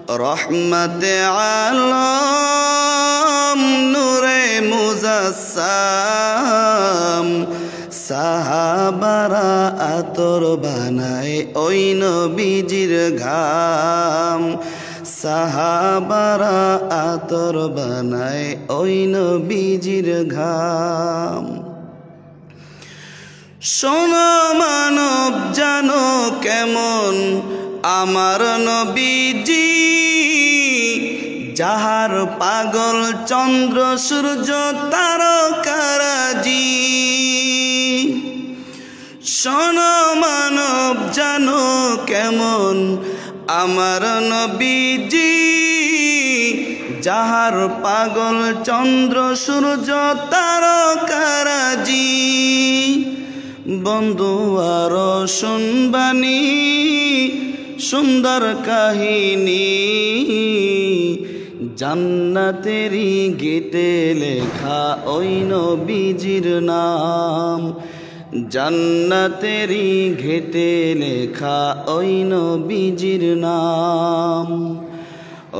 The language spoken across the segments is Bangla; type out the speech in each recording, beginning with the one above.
রহমতে আলম নূরে মুজাসসাম সাহাবারা আতর বানায় ওই নবীজির ঘাম সাহাবারা আতর বানায় ওই নবীজির ঘাম শোনো মানব জানো কেমন আমার নবীজি যাহার পাগল চন্দ্র সূর্য তারকারাজি শোনো মানব জানো কেমন আমার নবীজি যাহার পাগল চন্দ্র সূর্য তারকারাজি বন্ধু আরো শুনবানি সুন্দর কাহিনী জান্নাতেরি গেটে লেখা ওই নবীজির নাম জান্নাতেরি ঘেটে লেখা ওই নবীজির নাম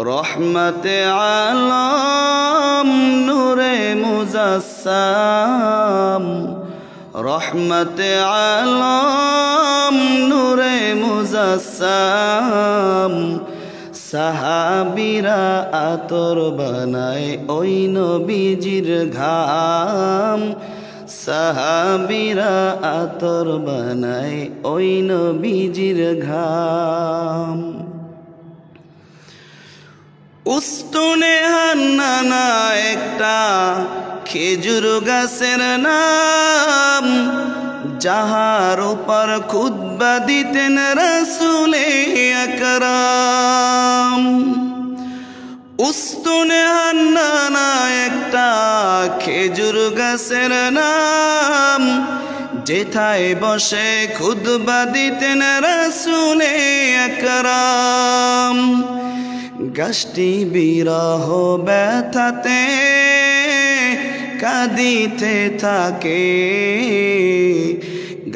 রহমতে আলম নূরে মুজাসসাম রহমতে আলম নূরে মুজাসসাম সাহাবীরা আতর বানায় ওই নবীজির ঘাম সাহাবীরা আতর বানায় ওই নবীজির ঘাম উস্তুনে হান্নানা একটা খেজুর গাছের নাম যাহার উপর খুতবা দিতেন রাসূলে আকরাম উস্তুনে হান্নানা একটা খেজুর গাছের নাম যেথায় বসে খুতবা দিতেন রাসূলে আকরাম গাছটি বিরহ ব্যথাতে কাঁদিতে থাকে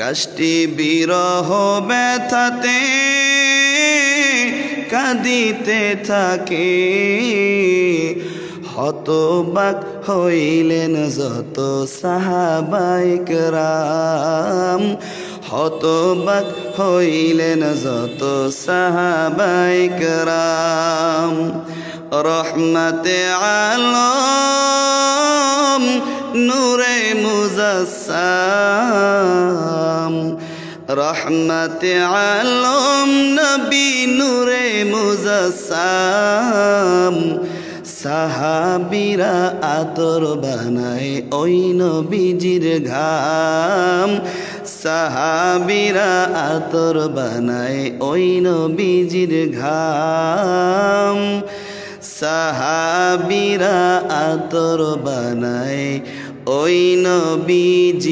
গাছটি বিরহ ব্যথাতে কাঁদিতে থাকে হতবাক হইলেন যত সাহাবায়ে কেরাম হতবাক হইলেন যত সাহাবায়ে কেরাম রহমতে আলম নূরে মুজাসসাম রহমতে আলম নবী নূরে মুজাসসাম সাহাবীরা আতর বানায় ওই নবীজির ঘাম সাহাবীরা আতর বানায় ওই নবীজির ঘাম সাহাবীরা আতর বানায় ওই নবীজির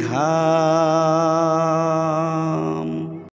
ঘাম